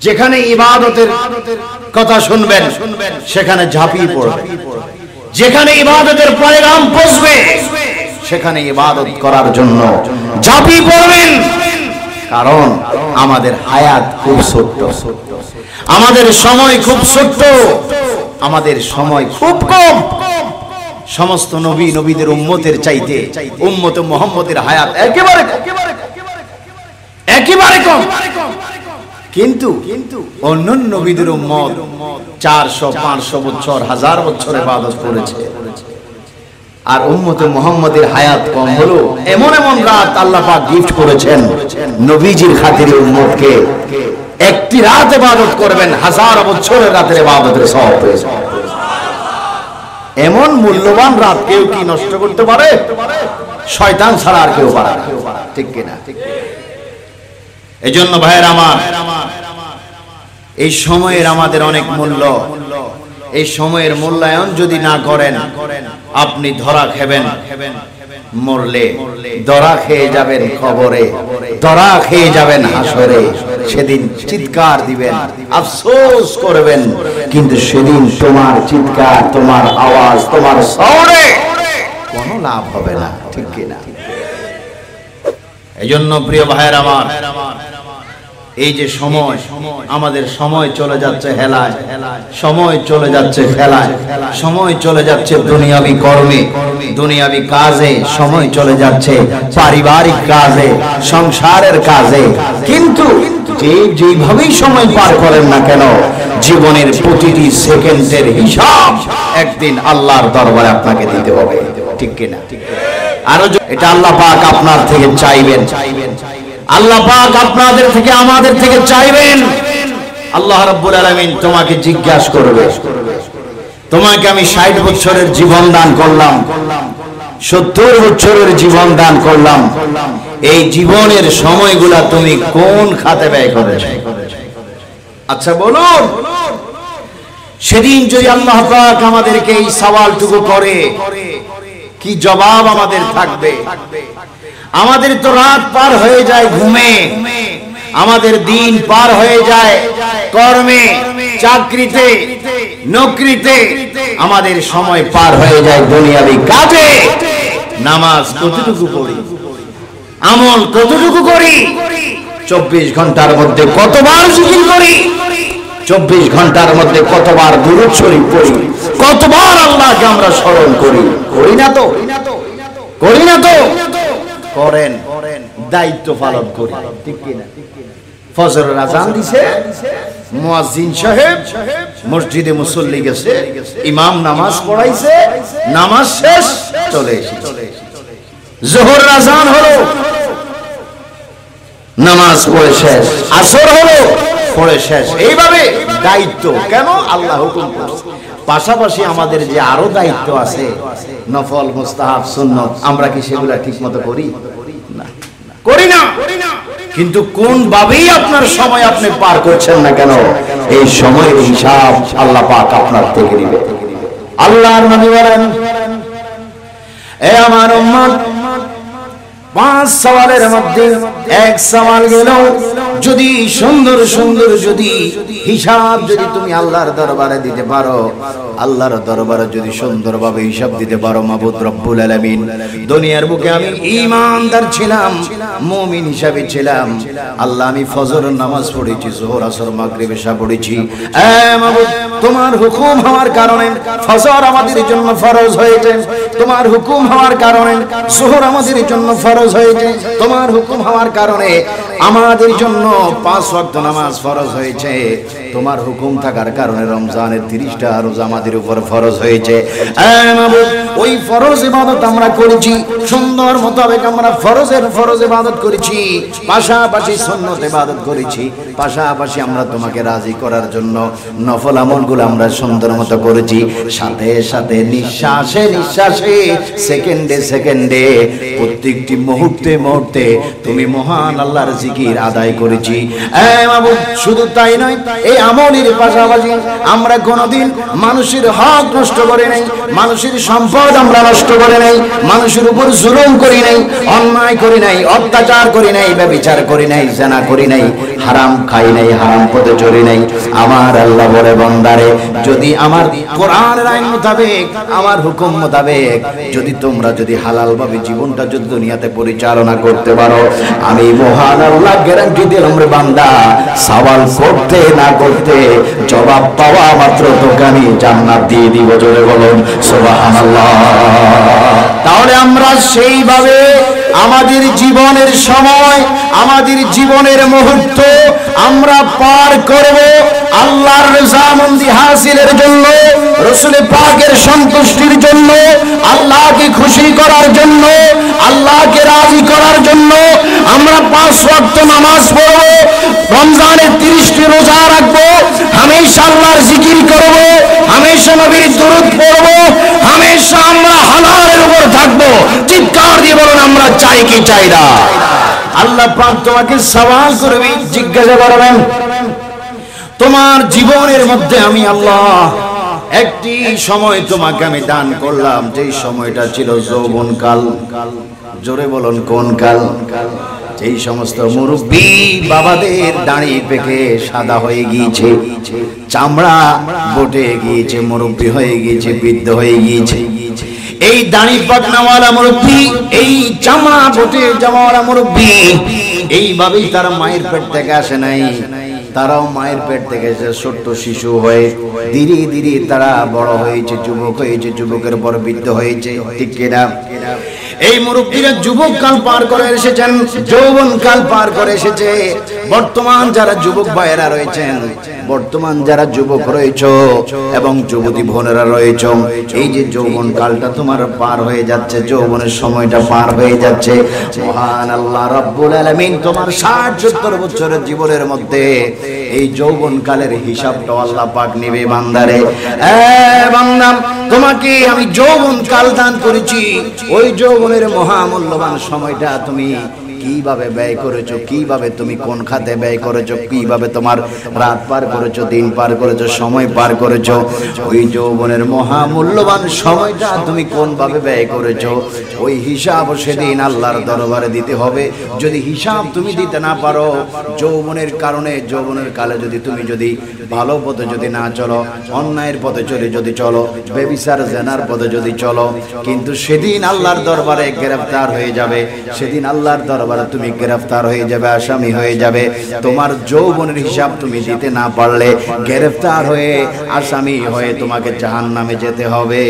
যেখানে ইবাদতের কথা শুনবেন সেখানে ঝাঁপিয়ে পড়বেন, যেখানে ইবাদতের পয়গাম পৌঁছবে সেখানে ইবাদত করার জন্য ঝাঁপিয়ে পড়বেন। কারণ আমাদের হায়াত খুব ছোট্ট, আমাদের সময় খুব ছোট্ট, আমাদের সময় খুব কম। সমস্ত নবী নবীদের উম্মতের চাইতে উম্মতে মুহাম্মদের হায়াত একেবারে কম। কিন্তু অন্যান্য নবীদের উম্মত 400-500 বছর, 1000 বছর ইবাদত করেছে। আর উম্মতে মুহাম্মদের হায়াত কম হলো। এমন এমন রাত আল্লাহ পাক গিফট করেছেন নবীজির খাতিরে উম্মতকে। একটি রাত ইবাদত করবেন, 1000 বছরের রাতের ইবাদতের সওয়াব পেয়ে যাবেন। এমন মূল্যবান রাত কেউ কি নষ্ট করতে পারে? শয়তান ছাড়া আর কেউ পারে না, ঠিক কিনা? এজন্য ভাইয়ের আমার, এই সময়ের আমাদের অনেক মূল্য। এই সময়ের মূল্যায়ন যদি না করেন আপনি ধরা খাবেন, মরলে ধরা খেয়ে যাবেন কবরে, ধরা খেয়ে যাবেন হাসরে। সেদিন চিৎকার দিবেন, আফসোস করবেন, কিন্তু সেদিন তোমার চিৎকার, তোমার আওয়াজ, তোমার শহরে কোনো লাভ হবে না, ঠিক কিনা? এজন্য প্রিয় ভাইয়ের আমার, এই যে সময়, আমাদের সময় চলে যাচ্ছে হেলায়, সময় চলে যাচ্ছে খেলায়, সময় চলে যাচ্ছে দুনিয়াবি কর্মে, দুনিয়াবি কাজে, সময় চলে যাচ্ছে পারিবারিক কাজে, সংসারের কাজে। কিন্তু যেভাবেই সময় পার করেন না কেন, জীবনের প্রতিটি সেকেন্ডের হিসাব একদিন আল্লাহর দরবারে আপনাকে দিতে হবে, ঠিক কিনা? আরো এটা আল্লাহ পাক আপনার থেকে চাইবেন, আল্লাহ পাক আপনাদের থেকে, আমাদের থেকে চাইবেন। আল্লাহ রাব্বুল আলামিন তোমাকে জিজ্ঞাসা করবে, তোমাকে আমি 60 বছরের জীবন দান করলাম, 70 বছরের জীবন দান করলাম, এই জীবনের সময়গুলা তুমি কোন খাতে ব্যয় করেছো? আচ্ছা বলুন। সেদিন যদি আল্লাহ পাক আমাদেরকে এই সওয়ালটুকু করে, কি জবাব আমাদের থাকবে? আমাদের তো রাত পার হয়ে যায় ঘুমে, আমাদের দিন পার হয়ে যায় কর্মে, চাকরিতে, নকরিতে, আমাদের সময় পার হয়ে যায় দুনিয়াবি কাজে। নামাজ কতটুকু পড়ি, আমল কতটুকু করি, 24 ঘন্টার মধ্যে কতবার জিকির করি, 24 ঘন্টার মধ্যে কতবার দুরূদ শরীফ পড়ি, কতবার আল্লাহকে আমরা স্মরণ করি? করি না তো, করি না তো? করেন, দায়িত্ব পালন করি, ঠিক কিনা? ফজরের আযান দিছে, মুয়াজ্জিন সাহেব মসজিদে মুসল্লি গেছে, ইমাম নামাজ পড়াইছে, নামাজ শেষ, চলে এসেছে। যোহরের আযান হলো, নামাজ পড়ে শেষ, আসর হলো, পড়ে শেষ। এইভাবে দায়িত্ব কেন আল্লাহ হুকুম করেছে। পাশাপাশি আমাদের যে আরো দায়িত্ব আছে, নফল, মুস্তাহাব, সুন্নত, আমরা কি সেগুলা ঠিক মতো করি? না, করি না। কিন্তু কোন ভাবেই আপনার সময় আপনি পার করছেন না কেন, এই সময়ের হিসাব আল্লাহ পাক আপনার থেকে নেবে। আল্লাহর নবী বলেন, এ আমার উম্মত, 5 সওয়ালের মধ্যে এক সওয়াল গেল, যদি সুন্দর সুন্দর যদি হিসাব যদি তুমি আল্লাহর দরবারে দিতে পারো, আল্লাহর দরবারে যদি সুন্দরভাবে হিসাব দিতে পারো, মাবুদ রব্বুল আলামিন, দুনিয়ার বুকে আমি ঈমানদার ছিলাম, মুমিন হিসাবে ছিলাম, আল্লাহ আমি ফজরের নামাজ পড়েছি, যোহর, আসর, মাগরিব, এশা পড়েছি, এ মাবুদ তোমার হুকুম হওয়ার কারণে ফজর আমাদের জন্য ফরজ হয়েছে, তোমার হুকুম হওয়ার কারণে যোহর আমাদের জন্য ফরজ হয়েছে, তোমার হুকুম হওয়ার কারণে আমাদের জন্য 5 ওয়াক্ত নামাজ ফরজ হয়েছে, তোমার হুকুম থাকার কারণে রমজানের 30টা রোজা আমাদের উপর ফরজ হয়েছে। ওই ফরজ ইবাদত আমরা করেছি, সুন্দর মোতাবেক আমরা ফরজ ইবাদত করেছি, পাশাপাশি সুন্নত ইবাদত করেছি, পাশাপাশি আমরা তোমাকে রাজি করার জন্য নফল আমলগুলো আমরা সুন্দর মতো করেছি, সাথে সাথে নিঃশ্বাসে নিঃশ্বাসে, সেকেন্ডে সেকেন্ডে, প্রত্যেকটি মুহূর্তে মুহূর্তে তুমি মহান আল্লাহর জিকির আদায় করেছি। শুধু তাই নয়, এই আমলের পাশাপাশি আমরা কোনোদিন মানুষের হক নষ্ট করে নাই, মানুষের সম্পদ আমরা নষ্ট করে নাই, মানুষের উপর জুলুম করি নাই, অন্যায় করি নাই, অত্যাচার করি নাই, ব্যভিচার করি নাই, জিনা করি নাই, হারাম খাই নাই, হারাম পথে চলি নাই। আমার আল্লাহ বলে বান্দারে, যদি আমার কোরআনের আইন মোতাবেক, আমার হুকুম মোতাবেক যদি তোমরা যদি হালাল ভাবে জীবনটা যদি দুনিয়াতে পরিচালনা করতে পারো, আমি মহান আল্লাহ গ্যারান্টি দিলাম রে বান্দা, সওয়াল করতে না করতে জবাব পাওয়া মাত্র তোকে আমি জান্নাত দিয়ে দিব। জোরে বলুন সুবহানাল্লাহ। তাহলে আমরা সেইভাবে আমাদের জীবনের সময়, আমাদের জীবনের মুহূর্ত আমরা পার করব আল্লাহর রজামন্দি হাসিলের জন্য, রাসূল পাকের সন্তুষ্টির জন্য, আল্লাহকে খুশি করার জন্য, আল্লাহকে রাজি করার জন্য। আমরা 5 ওয়াক্ত নামাজ পড়ব, রমজানের 30টি রোজা রাখবো, হামেশা আল্লাহর জিকির করব, হামেশা নবীর দরুদ পড়ব, হামেশা আমরা হালালের উপর থাকবো। চিৎকার দিয়ে বলুন আমরা চাই কি চাই না? আল্লাহ পাক তোমাকে সওয়াল করবে, জিজ্ঞাসা করবেন, তোমার জীবনের মধ্যে আমি আল্লাহ একটি সময় তোমাকে আমি দান করলাম, যেই সময়টা ছিল যৌবনকাল। জোরে বলুন কোন কাল? যেই সমস্ত মুরব্বী বাবাদের দাড়ি পেকে সাদা হয়ে গিয়েছে, চামড়া বটে গিয়েছে, মুরব্বী হয়ে গিয়েছে, বৃদ্ধ হয়ে গিয়েছে, এই দাড়ি পাকনাওয়ালা মুরব্বী, এই চামড়া বটে যাওয়ালা মুরব্বী, এইভাবেই তারা মায়ের পেট থেকে আসে নাই, তারাও মায়ের পেট থেকে ছোট্ট শিশু হয়ে ধীরে ধীরে তারা বড় হয়েছে, যুবক হয়েছে, যুবকের পর বৃদ্ধ হয়েছে। ঠিক কিনা? এই মুরব্বীরা যুবক কাল পার করে এসেছেন, যৌবন কাল পার করে এসেছে। বর্তমান যারা যুবক ভাইয়েরা রয়েছেন, বর্তমান যারা যুবক রয়েছে এবং যুবতী বোনেরা রয়েছে, এই যে যৌবন কালটা তোমার পার হয়ে যাচ্ছে, যৌবনের সময়টা পার হয়ে যাচ্ছে, মহান আল্লাহ রাব্বুল আলামিন তোমার 60-70 বছরের জীবনের মধ্যে এই যৌবন কালের হিসাবটা আল্লাহ পাক নেবে। বান্দারে, বান্দা, তোমাকে আমি যৌবন কাল দান করেছি, ওই যৌবনের মহামূল্যবান সময়টা তুমি কিভাবে ব্যয় করেছো, কিভাবে তুমি কোন খাতে ব্যয় করেছো, কিভাবে তোমার রাত পার করেছো, দিন পার করেছো, সময় পার করেছো, ওই যৌবনের মহামূল্যবান সময়টা তুমি কোন ভাবে ব্যয় করেছো, ওই হিসাব সেদিন আল্লাহর দরবারে দিতে হবে। যদি হিসাব তুমি দিতে না পারো, যৌবনের কারণে, যৌবনের কালে যদি তুমি যদি ভালো পথে যদি না চলো, অন্যায়ের পথে যদি চলো, বেবিচার জেনার পথে যদি চলো, কিন্তু সেদিন আল্লাহর দরবারে গ্রেফতার হয়ে যাবে, সেদিন আল্লাহর দরবারে তুমি গ্রেফতার হয়ে যাবে, আসামি হয়ে যাবে। তোমার যৌবনের হিসাব তুমি দিতে না পারলে গ্রেফতার হয়ে, আসামি হয়ে তোমাকে জাহান্নামে যেতে হবে।